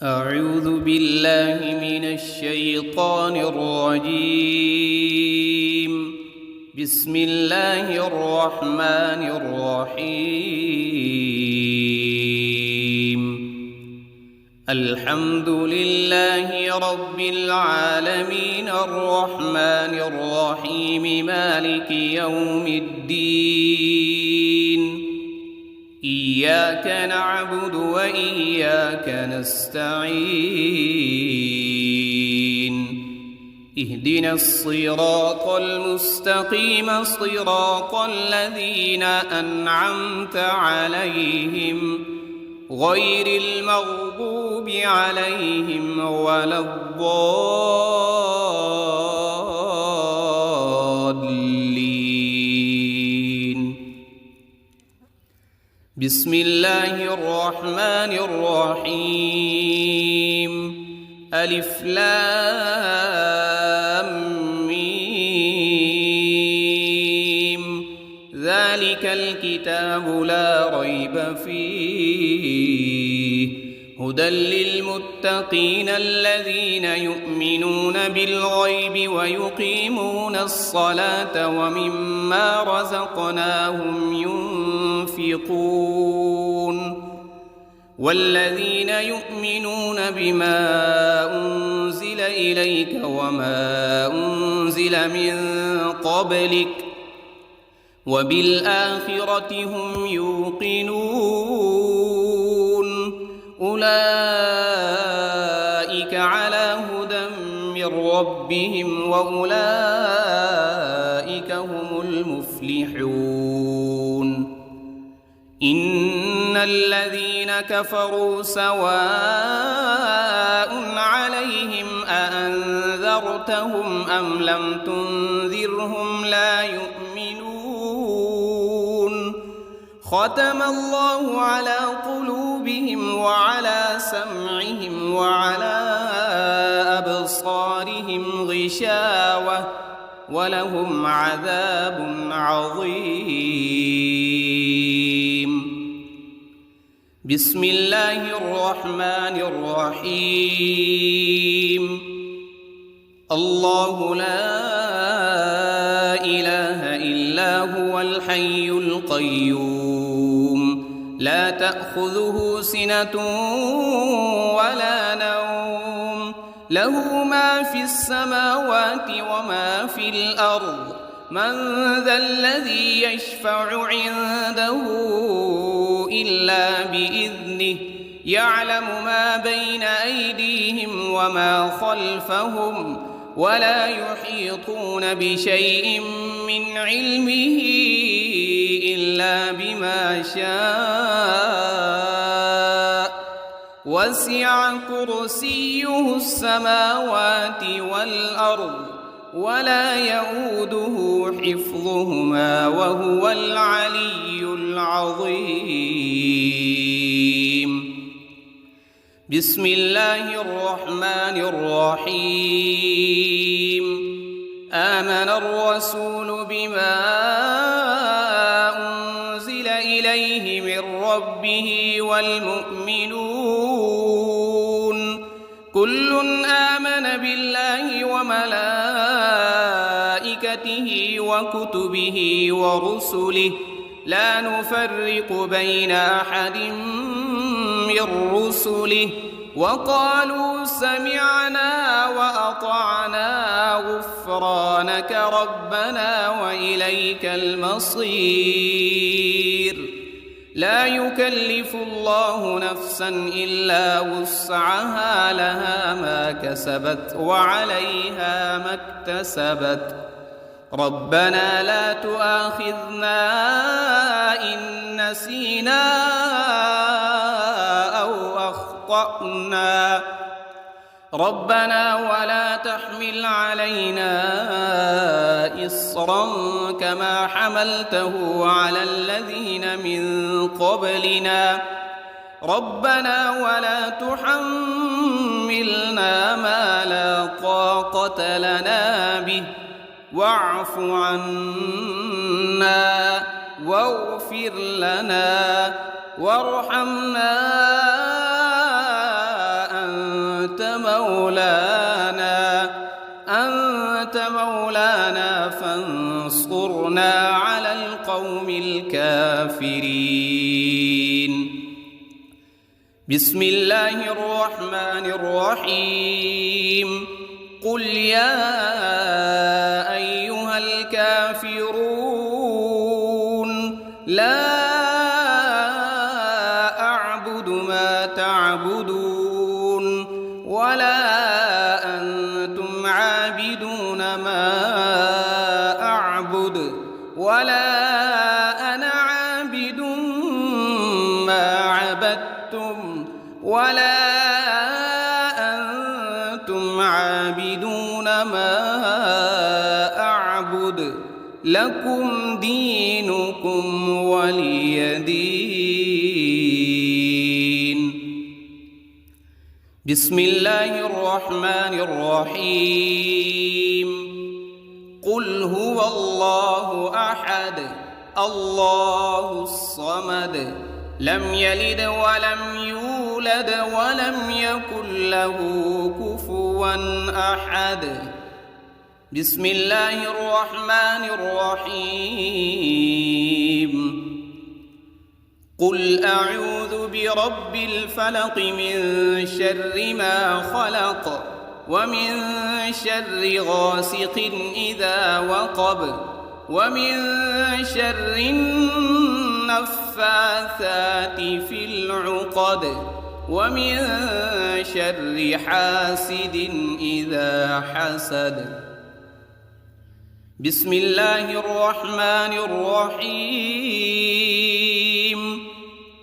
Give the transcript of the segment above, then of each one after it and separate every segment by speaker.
Speaker 1: أعوذ بالله من الشيطان الرجيم. بسم الله الرحمن الرحيم. الحمد لله رب العالمين الرحمن الرحيم مالك يوم الدين. إياك نعبد وإياك نستعين. اهدنا الصراط المستقيم صراط الذين أنعمت عليهم غير المغضوب عليهم ولا الضالين. بسم الله الرحمن الرحيم. ألف لام ميم. ذلك الكتاب لا ريب فيه هدى للمتقين الذين يؤمنون بالغيب ويقيمون الصلاة ومما رزقناهم ينفقون. والذين يؤمنون بما أنزل إليك وما أنزل من قبلك وبالآخرة هم يوقنون. أولئك على هدى من ربهم وأولئك هم المفلحون. إن الذين كفروا سواء عليهم أأنذرتهم أم لم تنذرهم لا يؤمنون. ختم الله على قلوبهم وعلى سمعهم وعلى أبصارهم غشاوة ولهم عذاب عظيم. بسم الله الرحمن الرحيم. الله لا إله إلا هو الحي القيوم لا تأخذه سنة ولا نوم له ما في السماوات وما في الأرض. من ذا الذي يشفع عنده إلا بإذنه يعلم ما بين أيديهم وما خلفهم ولا يحيطون بشيء من علمه إلا بما شاء. وسع كرسيه السماوات والأرض ولا يؤوده حفظهما وهو العلي العظيم. بسم الله الرحمن الرحيم. آمن الرسول بما أنزل إليه من ربه والمؤمنون كل آمن بالله وملائكته وكتبه ورسله لا نفرق بين أحد من رسله وقالوا سمعنا وأطعنا غفرانك ربنا وإليك المصير. لا يكلف الله نفسا إلا وسعها لها ما كسبت وعليها ما اكتسبت. ربنا لا تؤاخذنا إن نسينا أو أخطأنا. ربنا ولا تحمل علينا إصرا كما حملته على الذين من قبلنا. ربنا ولا تحملنا ما لا طاقة لنا به واعف عنا واغفر لنا وارحمنا مولانا فانصرنا على القوم الكافرين. بسم الله الرحمن الرحيم. قل يا أيها الكافرون لا أعبد ما تعبدون ولا أنتم عابدون ما أعبد ولا أنا عابد ما عبدتم ولا أنتم عابدون ما أعبد لكم دينكم ولي دين. بسم الله الرحمن الرحيم. قل هو الله أحد الله الصمد لم يلد ولم يولد ولم يكن له كفوا أحد. بسم الله الرحمن الرحيم. قل أعوذ برب الفلق من شر ما خلق ومن شر غاسق إذا وقب ومن شر النفاثات في العقد ومن شر حاسد إذا حسد. بسم الله الرحمن الرحيم.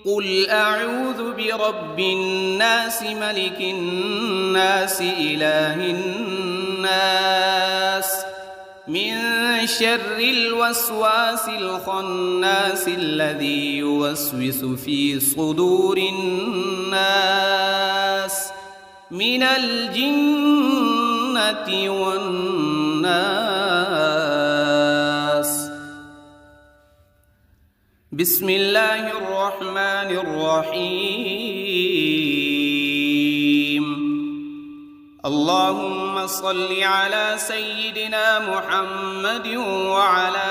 Speaker 1: قل أعوذ برب الناس ملك الناس إله الناس من شر الوسواس الخناس الذي يوسوس في صدور الناس من الجنة والناس. بسم الله الرحمن الرحيم. اللهم صل على سيدنا محمد وعلى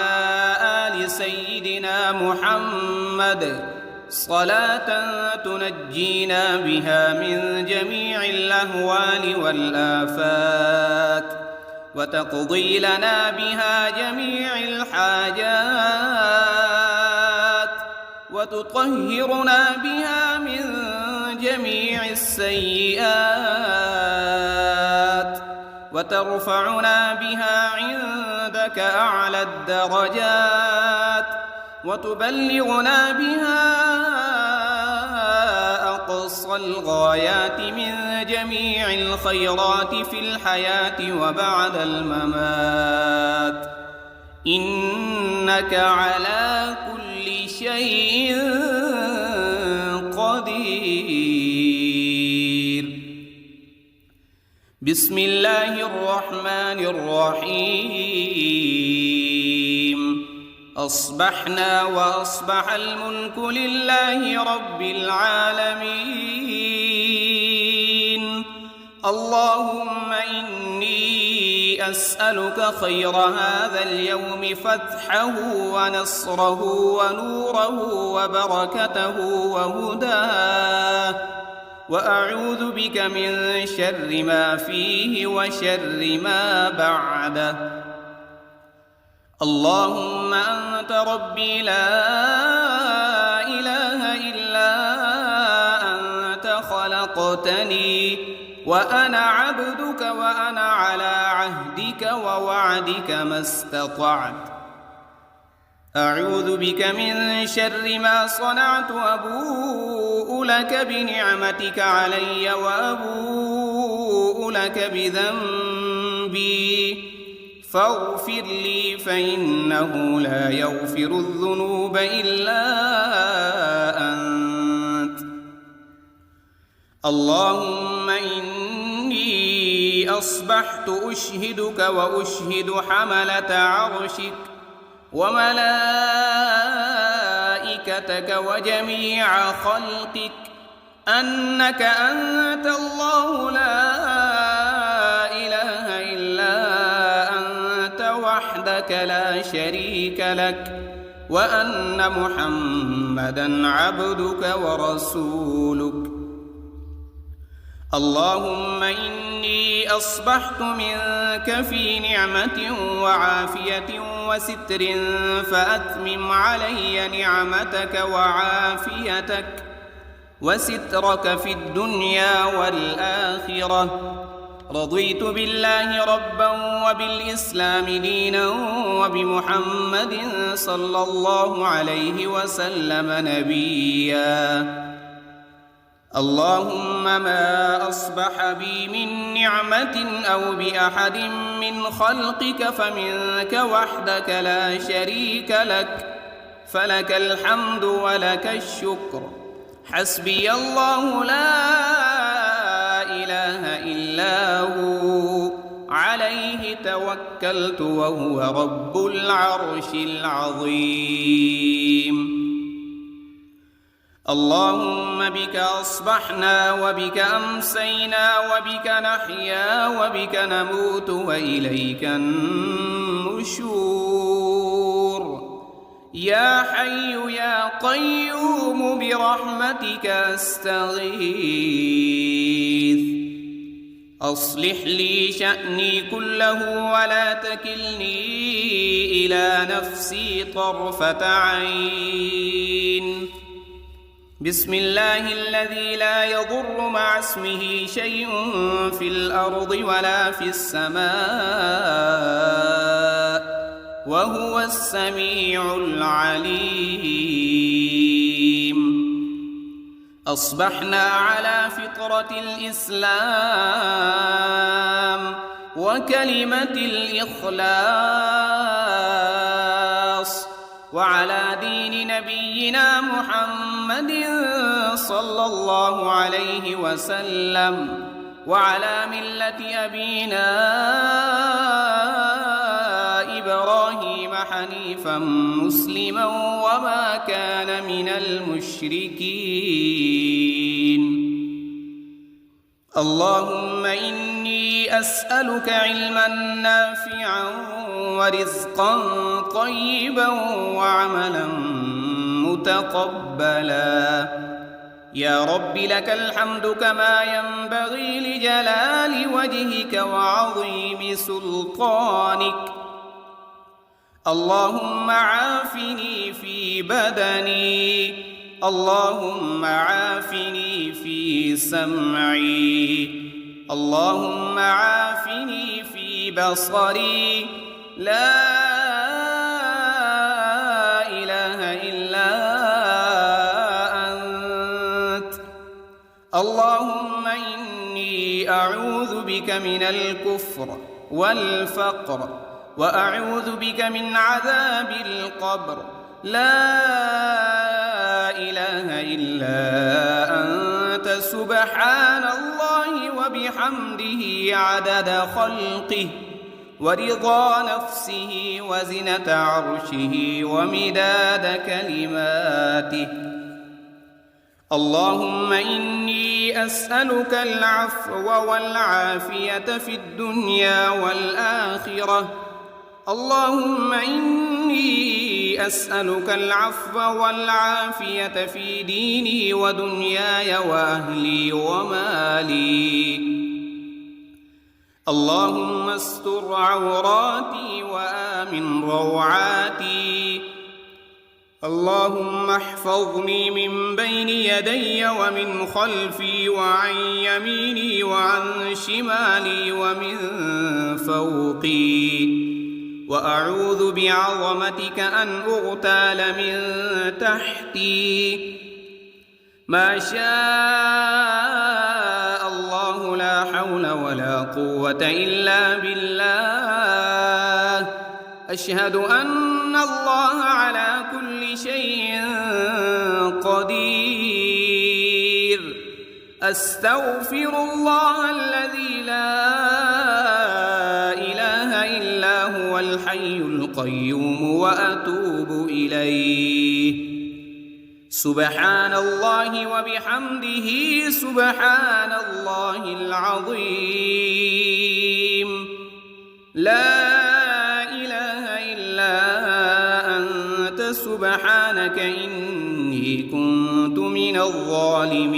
Speaker 1: آل سيدنا محمد صلاة تنجينا بها من جميع الأهوال والآفات وتقضي لنا بها جميع الحاجات وتطهرنا بها من جميع السيئات وترفعنا بها عندك أعلى الدرجات وتبلغنا بها أقصى الغايات من جميع الخيرات في الحياة وبعد الممات إنك على كل شيء قدير. بسم الله الرحمن الرحيم. أصبحنا وأصبح الملك لله رب العالمين. اللهم إني أسألك خير هذا اليوم فتحه ونصره ونوره وبركته وهداه وأعوذ بك من شر ما فيه وشر ما بعده. اللهم أنت ربي لا إله إلا أنت خلقتني وأنا عبدك وأنا على عهدك ووعدك ما استطعت. أعوذ بك من شر ما صنعت وأبوء لك بنعمتك علي وأبوء لك بذنبي فاغفر لي فإنه لا يغفر الذنوب إلا أنت. اللهم إني أصبحت أشهدك وأشهد حملة عرشك وملائكتك وجميع خلقك أنك أنت الله لا وحدك لا شريك لك وأن محمدًا عبدك ورسولك. اللهم إني أصبحت منك في نعمة وعافية وستر، فأتمم علي نعمتك وعافيتك وسترك في الدنيا والآخرة. رضيت بالله ربا وبالإسلام دينا وبمحمد صلى الله عليه وسلم نبيا. اللهم ما أصبح بي من نعمة أو بأحد من خلقك فمنك وحدك لا شريك لك، فلك الحمد ولك الشكر. حسبي الله لا إله إلا هو، عليه توكلت وهو رب العرش العظيم. اللهم بك أصبحنا وبك أمسينا وبك نحيا وبك نموت وإليك النشور. يا حي يا قيوم برحمتك أستغيث. أصلح لي شأني كله ولا تكلني إلى نفسي طرفة عين. بسم الله الذي لا يضر مع اسمه شيء في الأرض ولا في السماء وهو السميع العليم. أصبحنا على فطرة الإسلام وكلمة الإخلاص وعلى دين نبينا محمد صلى الله عليه وسلم وعلى ملة أبينا إبراهيم حنيفا مسلما وما كان من المشركين. اللهم إني أسألك علما نافعا ورزقا طيبا وعملا متقبلا. يا رب لك الحمد كما ينبغي لجلال وجهك وعظيم سلطانك. اللهم عافني في بدني، اللهم عافني في سمعي، اللهم عافني في بصري. لا إله إلا أنت. اللهم إني أعوذ بك من الكفر والفقر وأعوذ بك من عذاب القبر. لا إله إلا أنت سبحان الله وبحمده عدد خلقه ورضا نفسه وزنة عرشه ومداد كلماته. اللهم إني أسألك العفو والعافية في الدنيا والآخرة. اللهم إني أسألك العفو والعافية في ديني ودنياي وأهلي ومالي. اللهم استر عوراتي وآمن روعاتي. اللهم احفظني من بين يدي ومن خلفي وعن يميني وعن شمالي ومن فوقي. وأعوذ بعظمتك أن أغتال من تحتي. ما شاء الله لا حول ولا قوة إلا بالله. أشهد أن الله على كل شيء قدير. أستغفر الله الذي لا إله إلا هو الحي القيوم وأتوب إليه. سبحان الله وبحمده سبحان الله العظيم. لا إله إلا سبحانك إني كنت من الظالمين.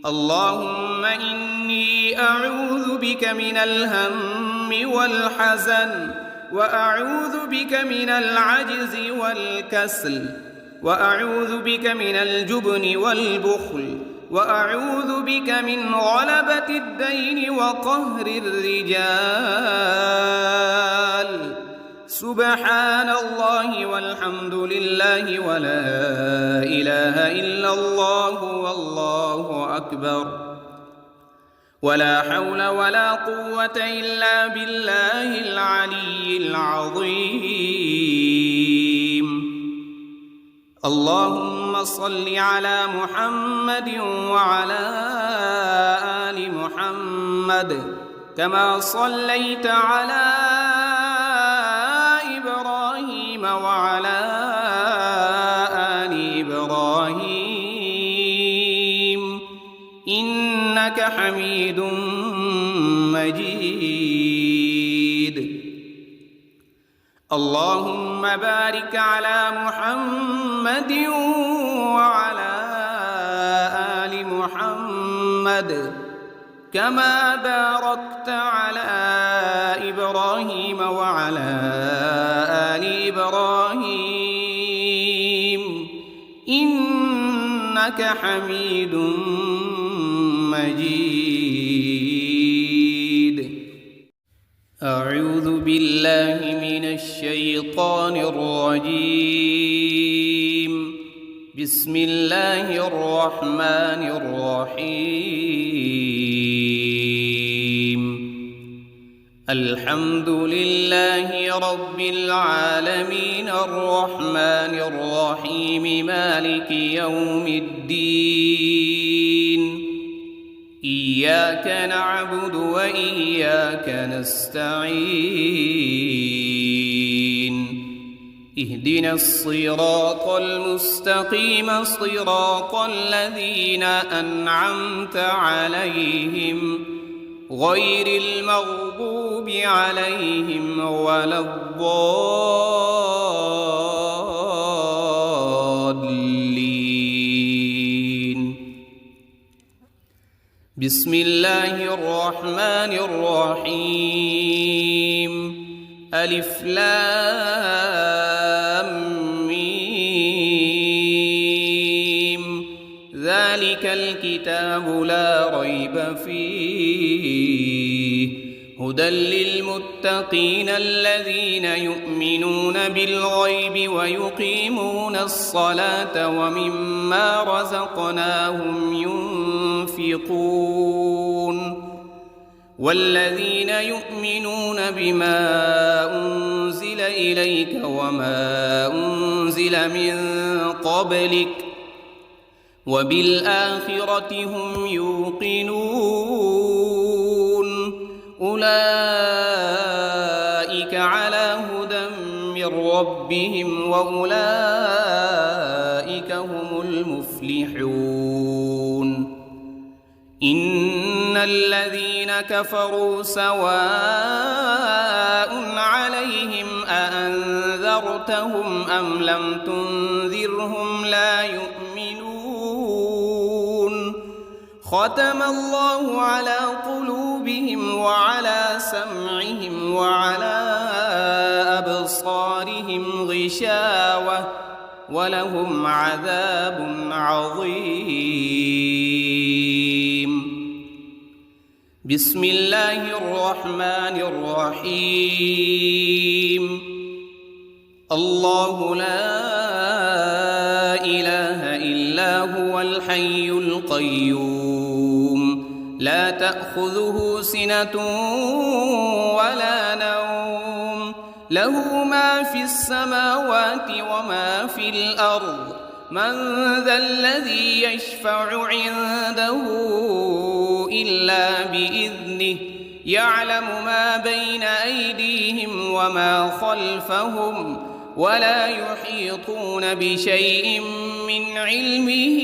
Speaker 1: اللهم إني أعوذ بك من الهم والحزن، وأعوذ بك من العجز والكسل، وأعوذ بك من الجبن والبخل، وأعوذ بك من غلبة الدين وقهر الرجال. سبحان الله والحمد لله ولا إله إلا الله والله أكبر، ولا حول ولا قوة إلا بالله العلي العظيم. اللهم صل على محمد وعلى آل محمد كما صليت على إبراهيم وعلى آل إبراهيم إنك حميد مجيد. اللهم بارك على محمد وعلى آل محمد كما باركت على إبراهيم وعلى آل إبراهيم إنك حميد مجيد. أعوذ بالله من الشيطان الرجيم. بسم الله الرحمن الرحيم. الحمد لله رب العالمين الرحمن الرحيم مالك يوم الدين. إياك نعبد وإياك نستعين. اهدنا الصراط المستقيم صراط الذين أنعمت عليهم غير المغضوب عليهم ولا الضالين. بسم الله الرحمن الرحيم. ألف لام ميم. ذلك الكتاب لا ريب فيه هدى للمتقين الذين يؤمنون بالغيب ويقيمون الصلاة ومما رزقناهم ينفقون. والذين يؤمنون بما أنزل إليك وما أنزل من قبلك وبالآخرة هم يوقنون. أولئك على هدى من ربهم وأولئك هم المفلحون. إن الذين كفروا سواء عليهم أأنذرتهم أم لم تنذرهم لا يؤمنون. ختم الله على قلوبهم وعلى سمعهم وعلى أبصارهم غشاوة ولهم عذاب عظيم. بسم الله الرحمن الرحيم. الله لا إله إلا هو الحي القيوم لا تأخذه سنة ولا نوم له ما في السماوات وما في الأرض. من ذا الذي يشفع عنده إلا بإذنه يعلم ما بين أيديهم وما خلفهم ولا يحيطون بشيء من علمه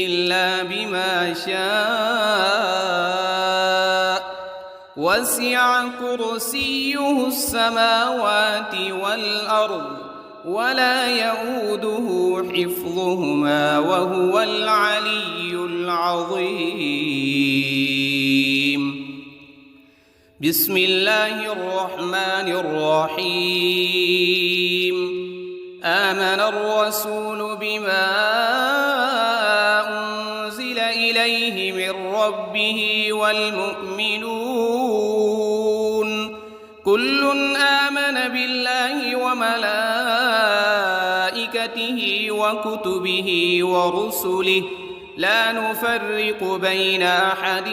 Speaker 1: إلا بما شاء. وسع كرسيه السماوات والأرض ولا يؤوده حفظهما وهو العلي العظيم. بسم الله الرحمن الرحيم. آمن الرسول بما أنزل إليه من ربه والمؤمنون كل آمن بالله وملائكته وكتبه ورسله لا نفرق بين أحد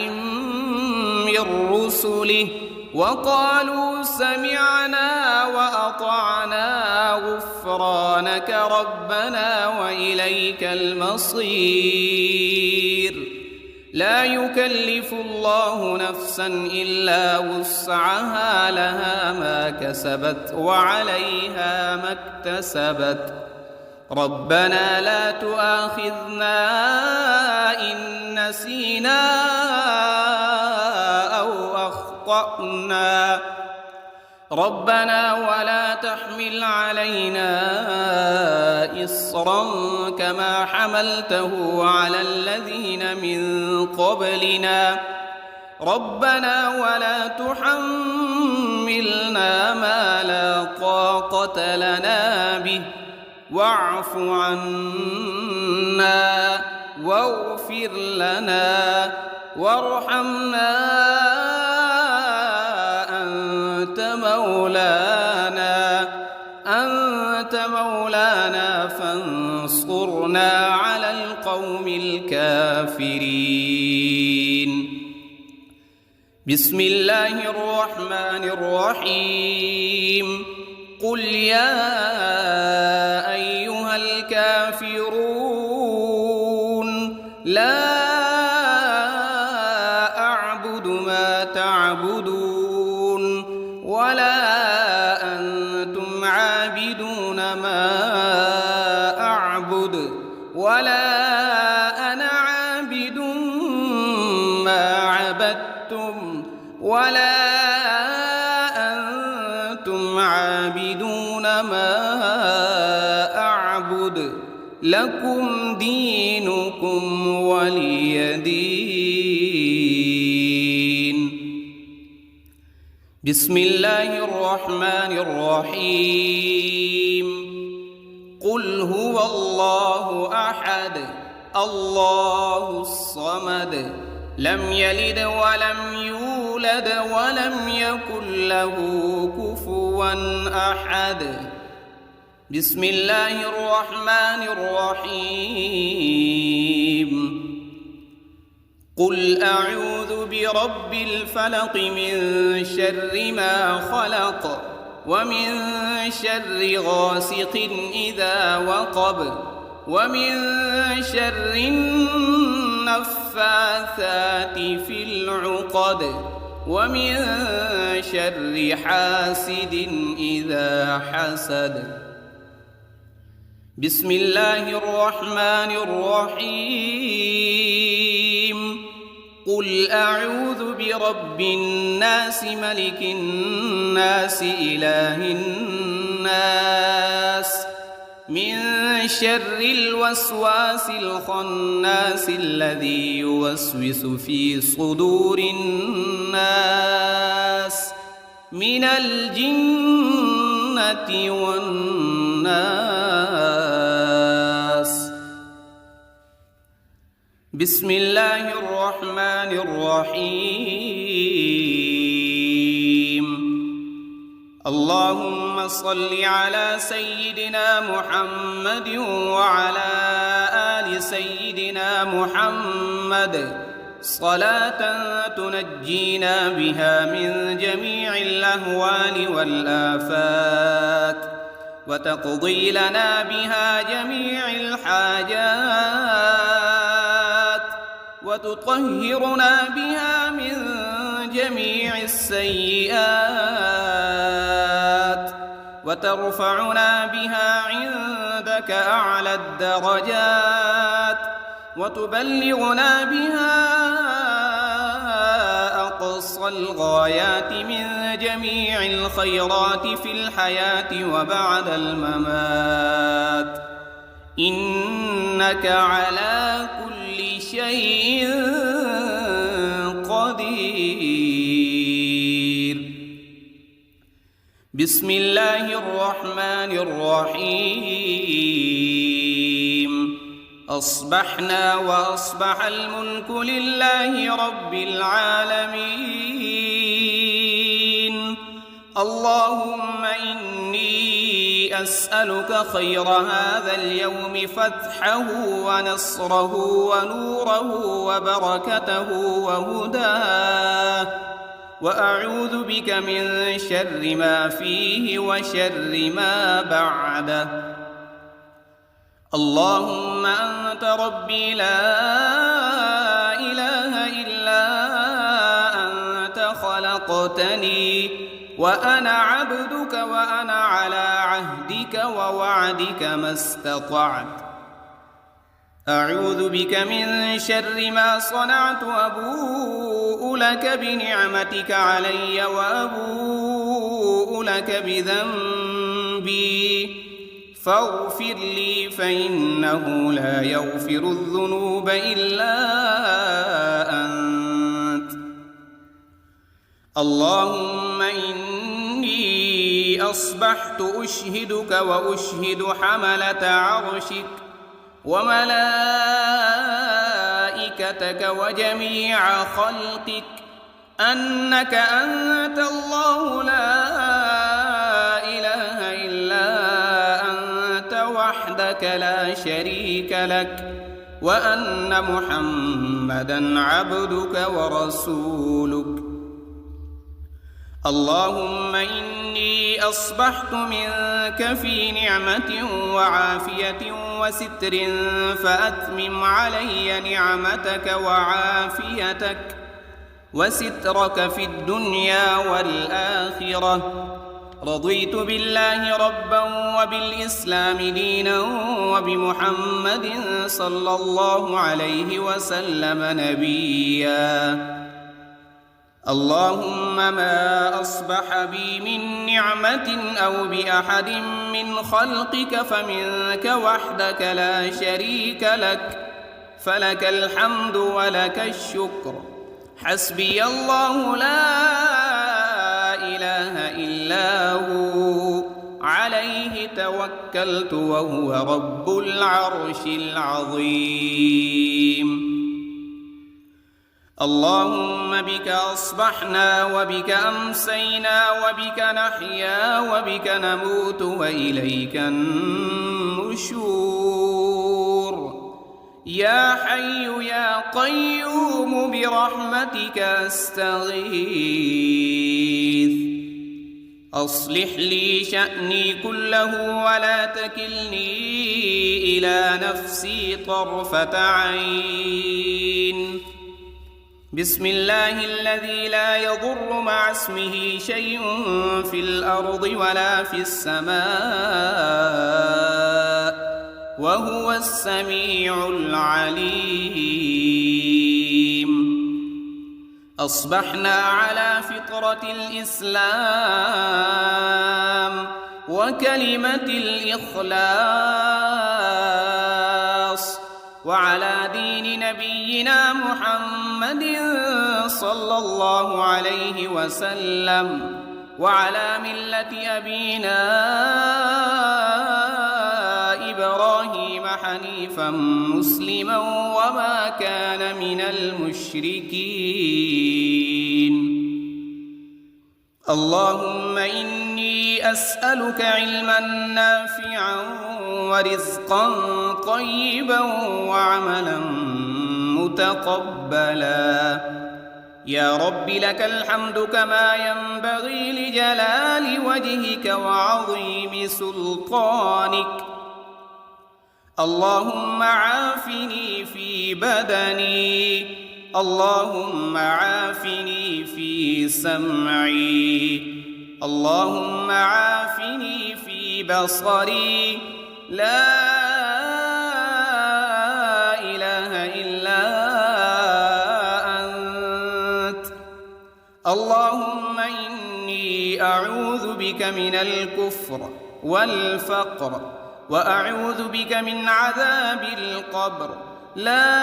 Speaker 1: من رسله وقالوا سمعنا وأطعنا غفرانك ربنا وإليك المصير. لا يكلف الله نفسا إلا وسعها لها ما كسبت وعليها ما اكتسبت. ربنا لا تؤاخذنا إن نسينا أو أخطأنا ربنا ولا تحمل علينا إصرا كما حملته على الذين من قبلنا ربنا ولا تحملنا ما لا طاقة لنا به واعف عنا واغفر لنا وارحمنا أنت مولانا فانصرنا على القوم الكافرين. بسم الله الرحمن الرحيم. قل يا أيها الكافرون لا أعبد ما تعبدون ولا أنتم عابدون ما أعبد ولا أنا عابد ما عبدتم ولا أنتم عابدون ما أعبد لكم دينكم ولي دين. بسم الله الرحمن الرحيم. قل هو الله أحد الله الصمد لم يلد ولم يولد ولم يكن له كفوا أحد. بسم الله الرحمن الرحيم. قل أعوذ برب الفلق من شر ما خلق ومن شر غاسق إذا وقب ومن شر النفاثات في العقد ومن شر حاسد إذا حسد. بسم الله الرحمن الرحيم. قل أعوذ برب الناس ملك الناس إله الناس من شر الوسواس الخناس الذي يوسوس في صدور الناس من الجنة والناس. بسم الله الرحمن الرحيم. اللهم صل على سيدنا محمد وعلى آل سيدنا محمد صلاة تنجينا بها من جميع الأهوال والآفات وتقضي لنا بها جميع الحاجات وتطهرنا بها من جميع السيئات وترفعنا بها عندك أعلى الدرجات وتبلغنا بها أقصى الغايات من جميع الخيرات في الحياة وبعد الممات، إنك على كل شيء قدير. بسم الله الرحمن الرحيم. أصبحنا وأصبح الملك لله رب العالمين. اللهم إني أسألك خير هذا اليوم، فتحه ونصره ونوره وبركته وهداه، وأعوذ بك من شر ما فيه وشر ما بعده. اللهم أنت ربي لا إله إلا أنت، خلقتني وأنا عبدك وأنا على عهدك ووعدك ما استطعت. أعوذ بك من شر ما صنعت، أبوء لك بنعمتك علي وأبوء لك بذنبي، فاغفر لي فإنه لا يغفر الذنوب إلا أنت. اللهم إني أصبحت أشهدك وأشهد حملة عرشك وملائكتك وجميع خلقك أنك أنت الله لا إله إلا أنت وحدك لا شريك لك، وأن محمدًا عبدك ورسولك. اللهم إني أصبحت منك في نعمة وعافية وستر، فأتمم علي نعمتك وعافيتك وسترك في الدنيا والآخرة. رضيت بالله ربا وبالإسلام دينا وبمحمد صلى الله عليه وسلم نبيا. اللهم ما أصبح بي من نعمة أو بأحد من خلقك فمنك وحدك لا شريك لك، فلك الحمد ولك الشكر. حسبي الله لا إله إلا هو، عليه توكلت وهو رب العرش العظيم. اللهم بك أصبحنا وبك أمسينا وبك نحيا وبك نموت وإليك النشور. يا حي يا قيوم برحمتك أستغيث. أصلح لي شأني كله ولا تكلني إلى نفسي طرفة عين. بسم الله الذي لا يضر مع اسمه شيء في الأرض ولا في السماء، وهو السميع العليم. أصبحنا على فطرة الإسلام وكلمة الإخلاص، وعلى دين نبينا محمد صلى الله عليه وسلم، وعلى ملة أبينا إبراهيم حنيفا مسلما وما كان من المشركين. اللهم إني أسألك علما نافعا ورزقا طيبا وعملا متقبلا. يا رب لك الحمد كما ينبغي لجلال وجهك وعظيم سلطانك. اللهم عافني في بدني، اللهم عافني في سمعي، اللهم عافني في بصري. لا إله إلا أنت. اللهم إني أعوذ بك من الكفر والفقر وأعوذ بك من عذاب القبر. لا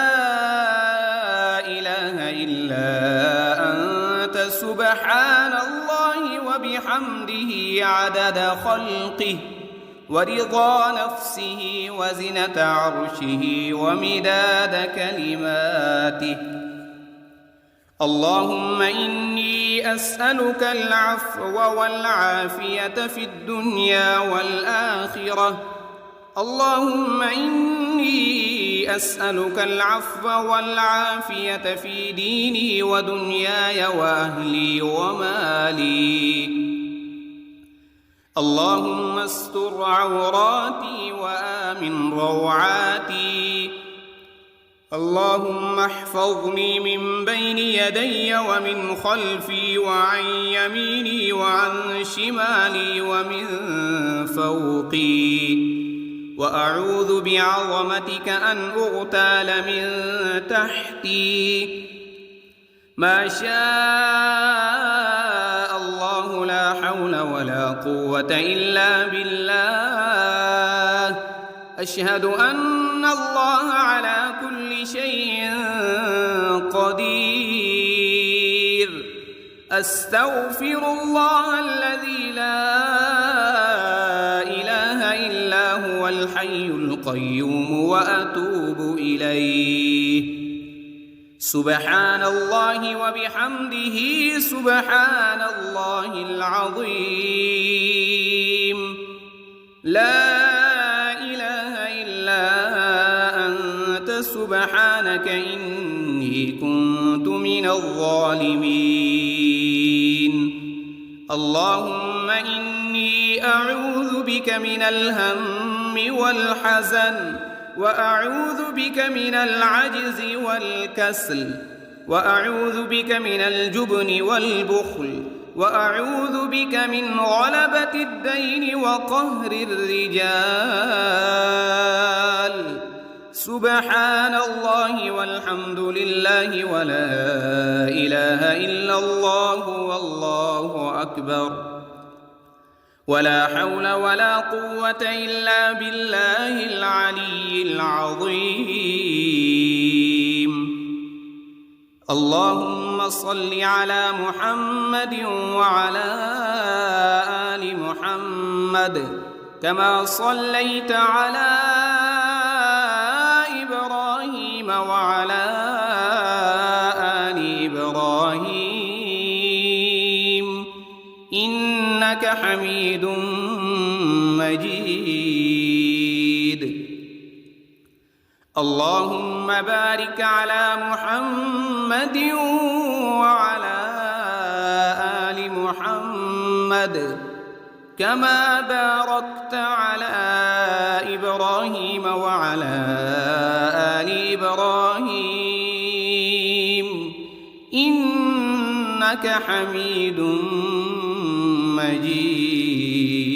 Speaker 1: إله إلا أنت سبحان الله وبحمده عدد خلقه ورضا نفسه وزنة عرشه ومداد كلماته. اللهم إني أسألك العفو والعافية في الدنيا والآخرة. اللهم إني أسألك العفو والعافية في ديني ودنياي وأهلي ومالي. اللهم استر عوراتي وآمن روعاتي. اللهم احفظني من بين يدي ومن خلفي وعن يميني وعن شمالي ومن فوقي. وأعوذ بعظمتك أن أغتال من تحتي. ما شاء الله لا حول ولا قوة إلا بالله. أشهد أن الله على كل شيء قدير. أستغفر الله الذي لا إله إلا هو الحي القيوم وأتوب إليه. سبحان الله وبحمده سبحان الله العظيم. لا إله إلا أنت سبحانك إني كنت من الظالمين. اللهم إني أعوذ بك من الهم والحزن وأعوذ بك من العجز والكسل وأعوذ بك من الجبن والبخل وأعوذ بك من غلبة الدين وقهر الرجال. سبحان الله والحمد لله ولا إله إلا الله والله أكبر. ولا حول ولا قوة إلا بالله العلي العظيم. اللهم صل على محمد وعلى آل محمد كما صليت على إبراهيم وعلى آل إبراهيم إنك حميد مجيد. اللهم بارك على محمد وعلى آل محمد كما باركت على إبراهيم وعلى آل إبراهيم إنك حميد مجيد.